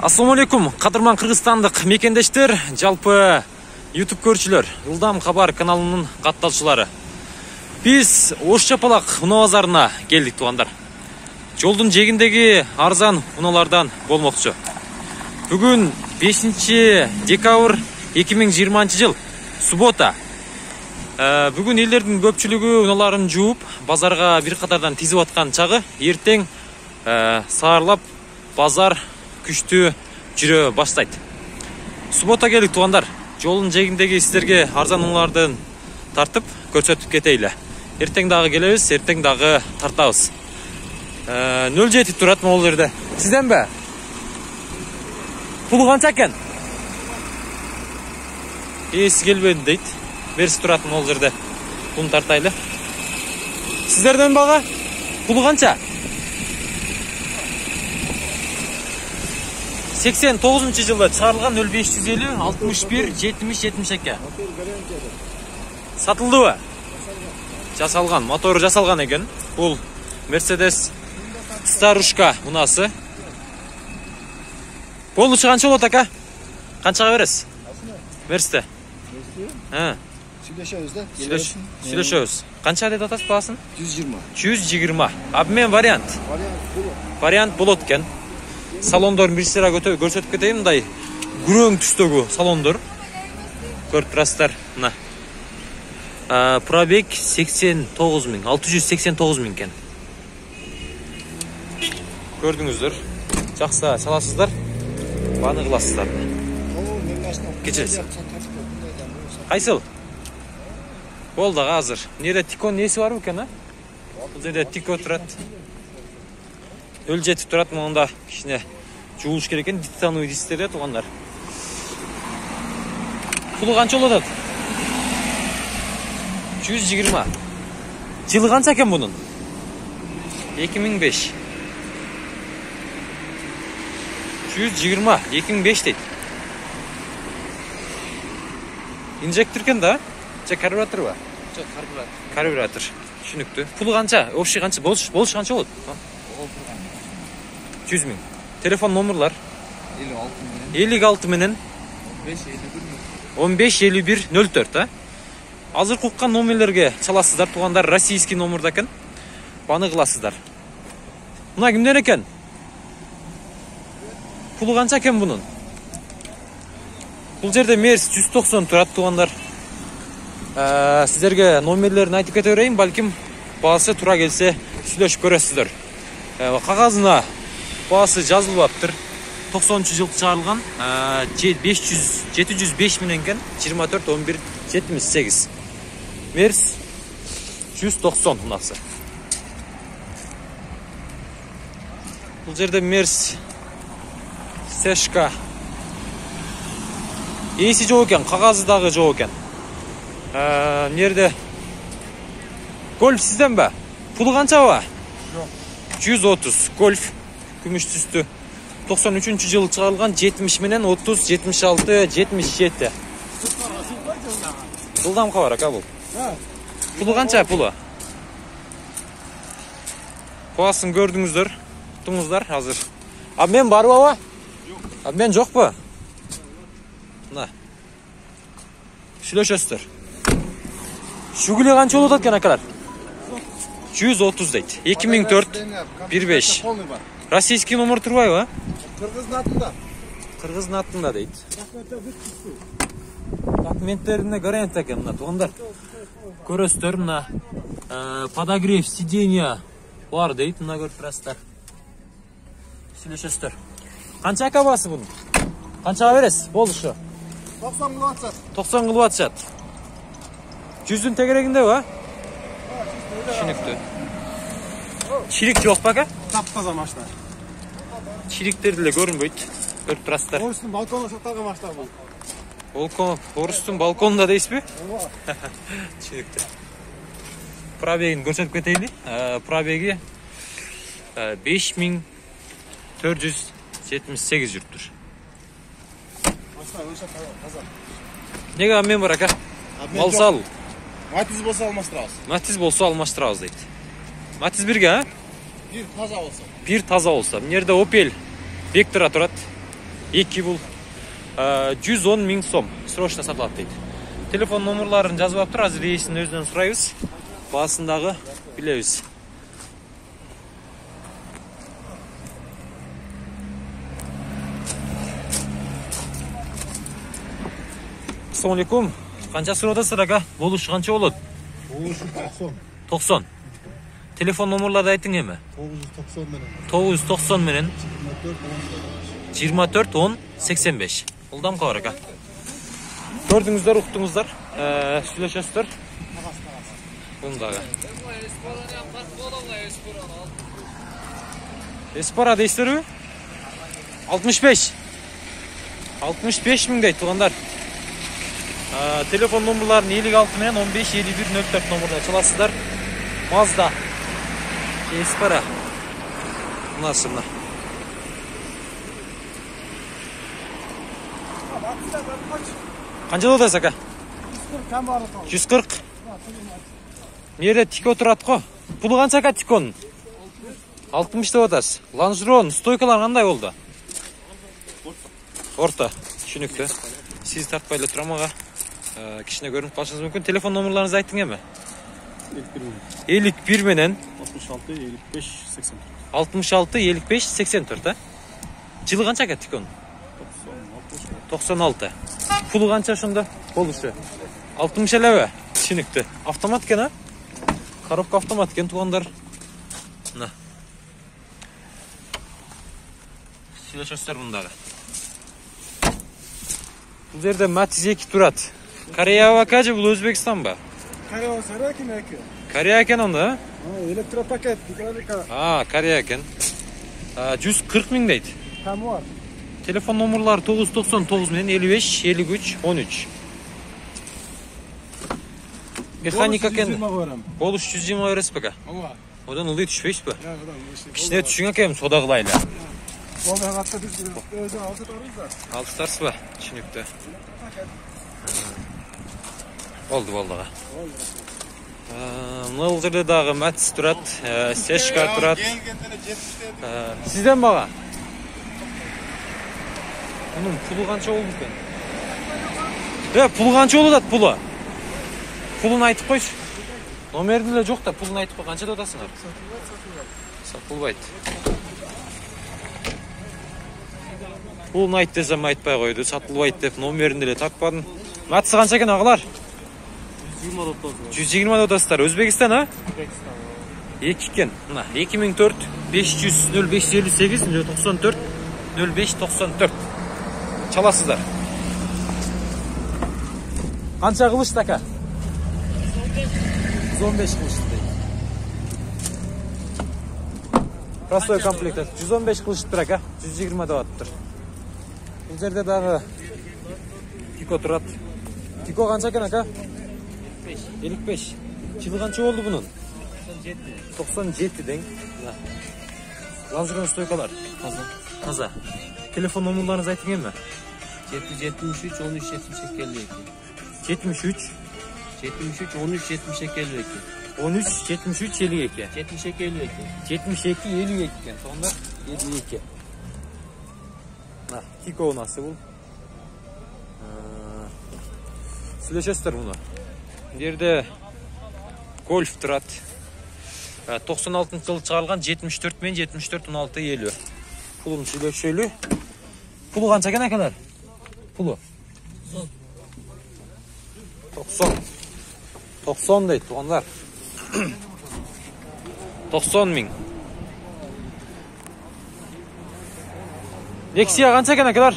Ассаламу алейкум, кадырман кыргызстандык мекендештер, жалпы YouTube көрчүлөр, Ылдам Кабар каналынын катталчылары. Биз Ош Чапалак унаа базарына келдик туугандар. Жолдун жээгиндеги арзан унаалардан болмокчу. Бүгүн 5 декабрь 2020 жыл, суббота. Бүгүн элдердин көпчүлүгү унааларын жууп, базарга бир катардан тизип аткан чагы, эртең саарлап базар күчтүү жүрө баштайт. Суббота келдик туугандар. Жолдун жээгиндеги сиздерге арзан унаалардын тартып көрсөтүп кетейле. Эртең дагы келебиз, эртең дагы тартабыз. 07 турат могул жерде. Сизденби? Пулу канча экен? Эси келбеди дейт. Берси турат могул жерде. Буну тартайлы. Сиздерден бага? Пулу канча? 89 жылда чыгарылган 0550 61 70 72. Сатылдыбы? Жасалган, мотору жасалган экен. Бул Mercedes Старушка унасы. Болучу канча болот ака? Канчага бересиз? Мерсте. Сүйлөшөбүз да. Сүйлөшөбүз. Канча деп атасыз баасын? 120. 120. Обмен вариант. Вариант болот экен. Салондор бирсира көрсөтүп кетейин, мындай күрөң түстөгү салондор. Көрүп турасыздар, мына. Пробег 89 000, 689 000 экен. Көрдүңүздөр. Жакса чаласыздар. Баны кыласыздар. Кечиресиз. Кайсыл? Болду азыр. Неде Тикон неси бар экен, а? Бул жерде Тико турат. 07 турат, мында кичине жуулуш керек экен, титановый дисктер туугандар. Пулу канча болот? 120. Жылы канча экен бунун? 2005. 120, 2005 дейт. Инжектор экен да? Же карбюратор ба? Жок, карбюратор. Карбюратор. Түшүнүктүү. Пулу канча? Общий канча? Болуш канча болот? 100 000. Телефон номерлар? 56 менен 15 51 04, а? Азыр уккан номерлерге чаласыздар туугандар, российский номерда экен. Баны кыласыздар. Мына кимден экен? Пулу канча экен бунун? Бул жерде Мерс 190 турат туугандар. Сиздерге номерлерин айтып кете берейин, балким баасы тура келсе сүйлөшүп көрөсүздөр. Кагазына баасы жазылбаптыр. 90 жыл чыгарылган, 705 менен экен, 24 11 78. Мерс 190 унасы. Бул жерде Мерс Сешка. Эси жок экен, кагазы дагы жок экен. Нерде? Гольф сизденби? Пулу канчабы? Жок. 130 гольф күмүш түстү. 93 жыл чыгарылган, 70 менен 30 76 77. Ылдам Кабар ака бул. Пулу канча пулу? Баасын көрдүңүздөр, туңуздар азыр. Обмен барбы аба? Жок. Обмен жокпу? Мына. Сүйлөшөсүздөр. Шүгүлү канча болот экен акалар? 130 дейт. 2004 15. Российский номер турбайбы? Кыргыздын атында. Кыргыздын атында дейт. Документтерине гарант экен мына туугандар. Көрөсүздөр, мына подогрев сиденья бар дейт, мына көрүп турасыздар. Сүйлөшөсүздөр. Канча ака баасы бунун? Канчага бересиз? Болушу. 90 кылып атат. 90 кылып атышат. 100'ün тегерегиндеби, а? Түшүнүктүү. Чирик жок ба ака? Таптаза машина. Чириктер деле көрүнбөйт. Көрүп турасыздар. Орустун балконуна сатылган машина бул. Орустун балконунда дейсизби? Түшүнүктүү. Пробегин көрсөтүп кетейли. Пробеги 5478 жүрүптүр. Машина өшө таза. Неге обмен бар ака? Алсал. Матиз болсо алмаштырабыз. Матиз болсо алмаштырабыз дейт. Матиз бирге, а? Бир таза болсо. Бир таза болсо. Мына жерде Opel Vectra турат. 2 бул 110 миң сом срочно сатылат дейт. Телефон номерларын жазып алыптыр. Азыр ээсинин өзүнөн сурайбыз. Баасын дагы билебиз. Assalamu alaikum. Qancha so'radasizlar aka? Bo'lishi qancha bo'ladi? Bo'lishi 90. Telefon nomerlarini ayting emi. 990 menen. 990 menen 24 10 85. Uldam Kabar aka. Gördüңүздөр, уктуңуздар. Сүйлөшөсүздөр. Бундагы. Эспара дейсиздерби? 65. 65 миң дейт туугандар. Telefon numaralarını 56 менен 15 51 04 номеріне çalasızlar. Mazda. Espara. Nasıl? Qancha odası aka? 140. Nerede tiko turadi ko? Puli qancha aka tikonun? 60 deb atasiz. Range Rover stoykalar qanday bo'ldi? Orta. Tushunukli. Siz tartpayla turam ağa. Kişine görünüp kalışınız mümkün. Telefon numaralarınızı aytding emi? 51 menen 66 55 84. 66 55 84 ha? Жылы qancha aka tikon? 96. Pulu qancha shunda? Boluşu. 60 elebe. Tushunukli. Avtomat ekan ha? Коробка avtomat ekan tug'anlar. Mana. Сөйлөшөсүздөр bundaga. Bu yerda Matiz 2 turadi. Koreya vakacı bu Özbekistan ba? Koreya saraki mi eki? Koreya eken onda ha? Elektropaket, hidrolika. Koreya eken. 140 ming deydi. Tam var. Telefon numaraları 999 menen 55 53 13. Mexanika eken. Boluş 120 veresiz baka. Odan ıldıy düşpeysiz ba? Kişine düşün akayım soda kılayla. Ondan hatta biz özden altı tarız da. Altı tarız ba? Düşünüktü. Oldu vallahi. Mınal жерде дагы Matiz турат, Seshka турат. Sizden bağa. Bunun pulu qancha oldu ekan? Pulu qancha oldu pulu? Pulunu aytып qo'ychi. Nomerini de жоқ da pulunu aytып qo'y. Qancha odasыңlar? Satılbaydı. Pulunu ayt desem aytpay qo'ydi. Satılbaydı deb nomerini de takpadın. Matiz qancha ekan ağalar? 120 odasızlar. Özbekistan ha? Özbekistan. 2 ken. Mına 2004 500 0558 94 05 94. Çalasızlar. Qancha qilishdi aka? 115 qilishdi. Prostoy komplekt. 115 qilishdi aka. 120 deyaptir. Bu yerda dagı Tiko turadi. Tiko qancha ekan aka? 55. Yılı qancha oldu bunun? 97 deng. Lanzıran stoykalar. Kaza. Telefon numaralarınızı aytding emi? 73 13 72 52. 73 73 13 72 52. 13 73 52. 72 52. 72 52 ekan. Sonda 52. Tiko nasıl bu? Сөйлөшөсүздөр bunu. Bu yerde Golf turadi. 96 yılı çıkarılgan 74 men 74 16 50. Pulum söylöşölü. Pulu qancha ekan akalar? Pulu. 90. 90 deydi tuğanlar. 90 ming. Nexia qancha ekan akalar?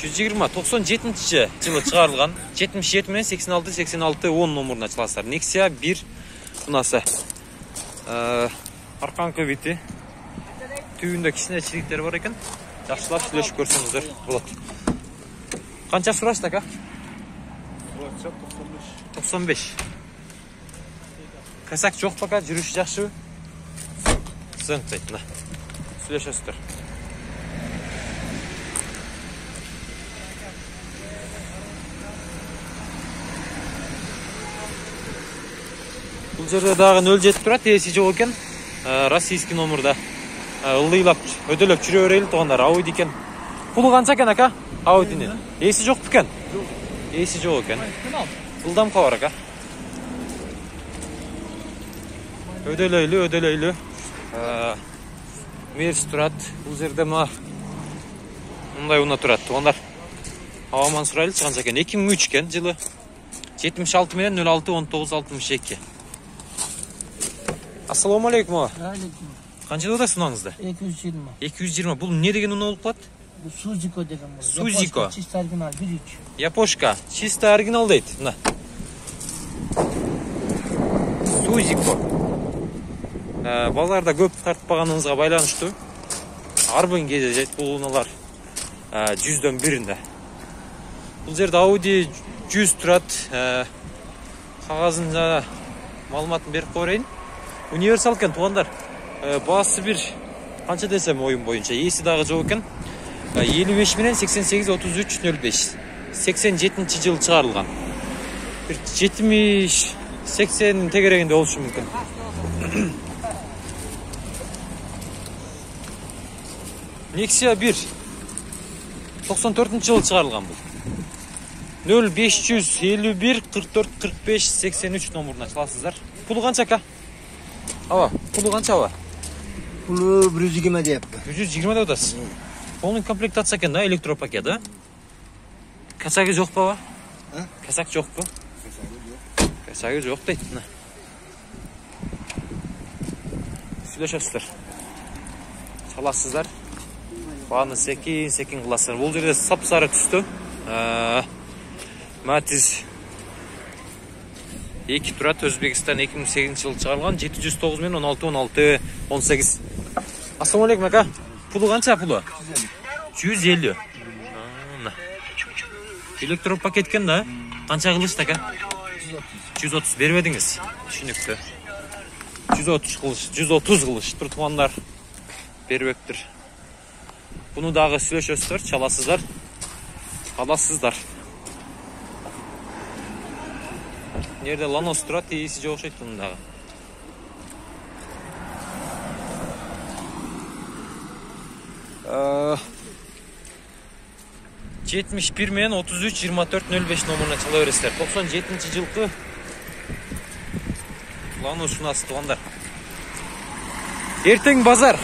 120 97 жылы çıkarılgan 77 мен 86 86 10 номеріне çalasызlar. Nexia 1 bunası. Arkankı biti. Tüyünde kişine çilikleri var ekan. Yaxshilab сөйлөшүп көрсөңүздөр болот. Qancha surashdi aka? 95. Kasak жоқ пока, жүрүш жакшы. Сынк дейт мына. Сөйлөшөсүздөр. Бұл жерде дағы 07 тұрады, есі жоқ екен. Российский номерда. ылдыйлап өтөлөп жүрө берели туугандар. Audi экен. Пулу канча экен ака? Audi'нин. Эси жок экен. Эси жок экен. Ылдам кабар ака. Өдөлөйлүү. Мерс турат. Бул жерде мындай уна турат туугандар. Аваман сурайлычы канча экен? 2003 экен жылы. 76 менен 06 19 62. Ассаламу алейкум. Алейкум. Канчада атасыз унаңызды? 220. 220. Бул не деген уна болуп калат? Bu Suziko деген. Suziko. Чисто оригинал 1.3. Япошка. Чисто оригинал дейт. Мына. Suziko. Базарда көп тартпаганыңызга байланыштуу. Арбын кезет бул уналар 100дөн биринде. Бул жерде Audi 100 турат. Кагазын жана маалыматын берип коерейин. Универсал экен туугандар. Баасы бир канча десем оюн боюнча эси дагы жок экен. 55 менен 88 33 05. 87 жыл чыгарылган. Бир 70 80 тегерегинде болушу мүмкүн. Nexia 1 94 жылы чыгарылган бул. 0551 44 45 83 номуруна чаласыздар. Пулу канча ака? Ава, пулу канча ава? Пулу 120 депти. 120 деп атасыз. Полный комплектация экен да, электропакет, да? Касаги жокпу ава? Касак жокпу? Касаги жок дейт. Сүйлөшөсүздөр. Чаласыздар. Бааны секин кыласыздар. Бул жерде сап-сары түстө. Матиз 2 турат, Өзбекстан 2008 жылы чыгарылган, 709 менен 16 18. Ассаламу алейкум ака. Пулу канча пулу? 150. Электропакет экен да? Канча кылышты ака? 130 бербедиңиз. Түшүнүктүү. 130 кылыштыр туугандар. Бербептир. Буну дагы сүйлөшөсүздөр, чаласыздар. Аласыздар. Нерде Ланос турат, эси жок окшойт мунун дагы. Э 71 менен 33 24 05 номуруна чала бересиздер. 97-жылкы Ланос унасы туугандар. Эртең базар.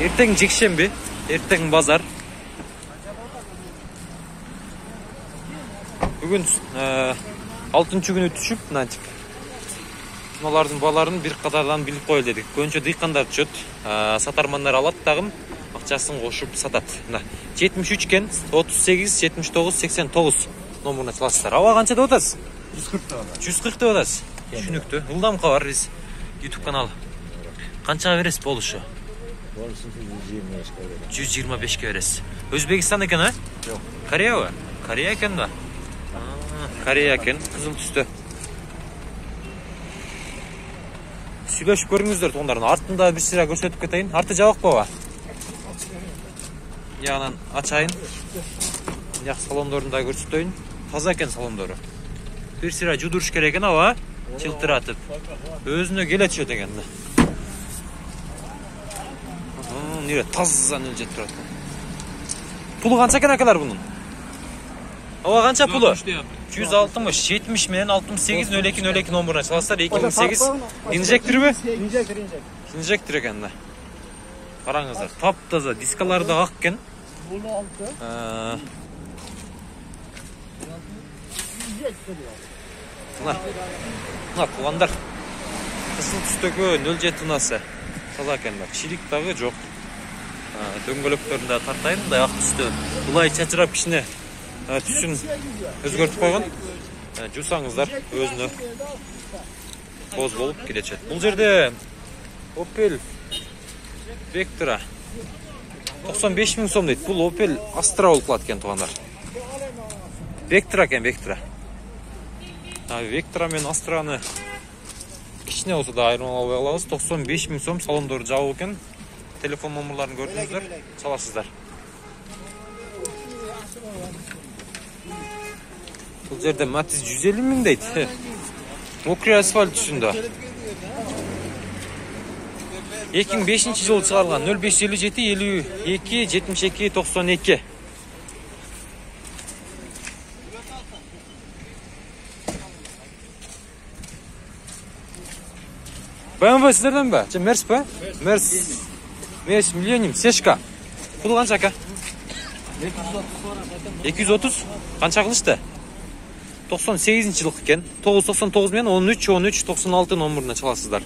Эртең жекшемби. Эртең базар. Бүгүн 6-күнү түшүп, мынантип. Мыналардын баларын бир катардан билип коелу дедик. Көбүнчө дыйкандар түшөт, сатармандар алат дагы, акчасын кошуп сатат. Мына 73 экен, 38 79 89 номуруна чаласыздар. Аба канча деп атасыз? 140 тагы. 140 деп атасыз. Түшүнүктүү. Ылдам кабар биз YouTube каналы. Канчага бересиз болушу? 125 бересиз. Өзбекстан экен, а? Жок. Кореябы? Корея экен да. Корея экен, кызыл түстө. Сүйлөшүп көрүңүздөр туугандар. Артында бир сыра көрсөтүп кетейин. Арты жабык баба. Ягынан ачайын. Як салондорун да көрсөтөйүн. Таза экен салондору. Бир сыра жудуруш керек экен аба. Чылтыратып. Өзүнө келе түшөт экен да. Нере таза нөлжет турат. Пулу канча экен акалар бунун? Ава канча пулу? 160, 70 менен 68 02 02 номуруна чаласыздар. 2008 инжекторбу? Инжектор экен да. Караңыздар, таптаза, дискалары да ак экен. Мына туугандар. Кызыл түстөгү 07 унасы. Таза экен да. Кичилик дагы жок. Дөңгөлөктөрүндө тартайын, мындай ак түстө. Улай чачырап кичине түсүн өзгөртүп койгон. Жусаңыздар өзүнө боз болуп келечет. Бул жерде Opel Vectra 95 000 сом дейт. Бул Opel Astra болуп калат экен туугандар. Vectra экен, Vectra. Vectra менен Astrаны кичине болсо да айырмалап албай калабыз. 95 000 сом салондору жабык экен. Телефон номерларын көрдүңүздөр, чаласыздар. Бул жерде Matiz 150 000 дейт. Мокрый асфальт үстүндө. 2005-жылы чыгарылган 0557 52 72 92. BMW sizlerden be? Mers be? Mers Millennium Seshka. Pulu kança aka? 230. Kança kılıştı? 98 yıllık iken 999 men 13 96 номеріне çalasızlar.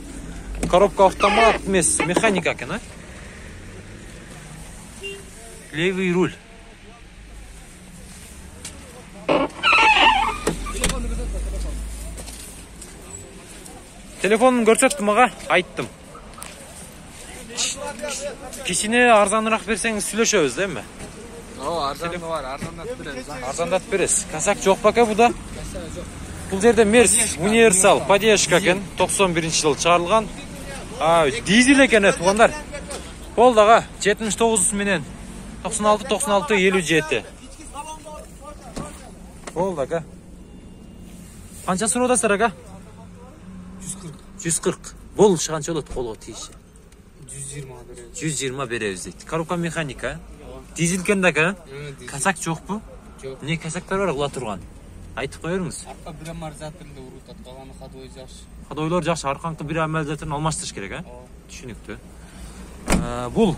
Коробка автомат емес, механика екен, а? Левый руль. Telefonunu көрсөттүм ага, айттым. Кичине арзаныраак берсеңиз сүйлөшөбүз, дейми? Arzanı var, arzanlatıp veririz. Арзандатып бересиз. Касак жок бака буда? Бул жерде Мерс универсал поддержка экен, 91-жылы чыгарылган. Дизель экен туугандар. Болду ага, 79 менен 96 96 57. Болду ага. Канча суроодасыздар ага? 140. Бул канча болот колго тийиши? 120 беребиз дейт. Коробка механика. Дизель экен да ага? Касак жокпу? Жок. Не касактар бар кыла турган? Айтып кое бериңиз. Арка бир амортизаторунда урутат, калганы ходовой жакшы. Ходойлор жакшы, аркаңкы бир амортизаторун алмаштырыш керек, а? Түшүнүктүү. Бул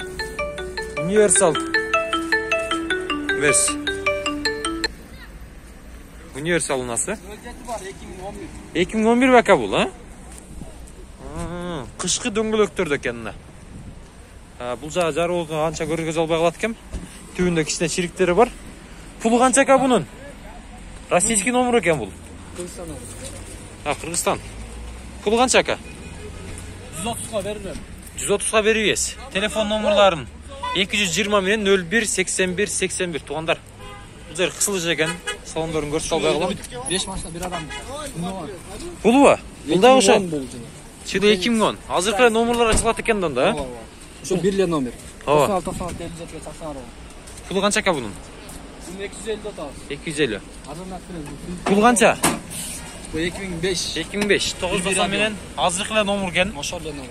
универсал Мерс. Универсал унасы. 2011 бака бул, а? Кышкы дөңгөлөктөрдө экен мына. Бул жагы жаруулугу анча көргөзө албай калат экен. Түбүндө кичине чириктери бар. Пулу канча экен бунун? Российский номер экен бул. Кыргызстан. Пулу канча экен? 130га берилем. 130га беребиз. Телефон номерларын 220 менен 01 81 81 туугандар. Бул жер кысылыш экен. Салондорун көрсөтө албай калам. 5 машина bir adam. Булбу? Бул да ошо. Чыды 2010. Азыркы номерлар ачылат экен да. Şu birle номер. Ооба. 96 97 80 aro. Пулу канча экен бунун? 250 отабыз. 250. Arzanlatıp veririz. Пулу канча? Bu 2005. 2005. 990 менен азыркы номер экен. Moşarlı номер.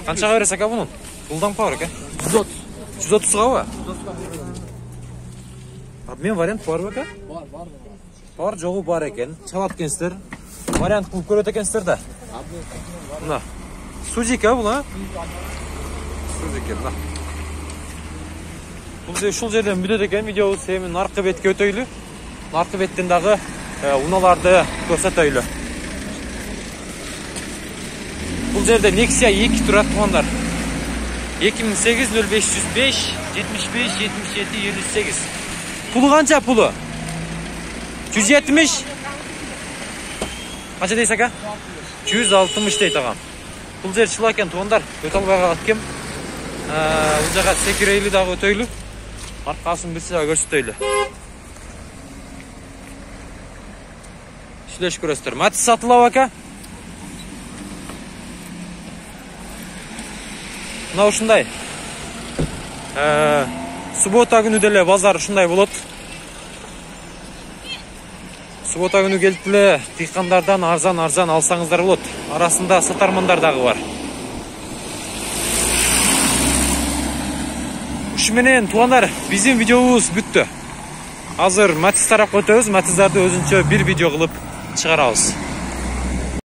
Канчага бересиз ака бунун? Булдан бар экен. 130. 130габы? 130'ga veririz. Обмен вариант барбы ака? Var. Бар жогу бар экен. Чалат экенсиздер. Вариант кылып көрөт экенсиздер да. Мына. Сузика бул, а? Сузика, мына. Бул ушул жерден бүтөт экен. Видеобуз эми наркы бетке өтөйлү. Наркы беттен дагы унааларды көрсөтөйлү. Бул жерде Nexia 2 турат туугандар. 2008 0505 75 77 58. Пулу канча пулу? 170. Канча дейсиз ака? 160 дейт агам. Бул жер чыла экен туугандар. Өтө албай калат экен. Бул жака секирейли дагы өтөйлү. Аркасын бир сыйга көрсөтөйлү. Сүйлөш көрөсүздөр. Матис сатылабы ака? Мына ушундай. Суббота күнү деле базар ушундай болот. Суббота күнү келип эле дыйкандардан арзан алсаңыздар болот. Арасында сатармандар дагы бар. Ушу менен туугандар, биздин видеобуз бүттү. Азыр Матис тарапка өтөбүз. Матистарды өзүнчө бир видео кылып чыгарабыз.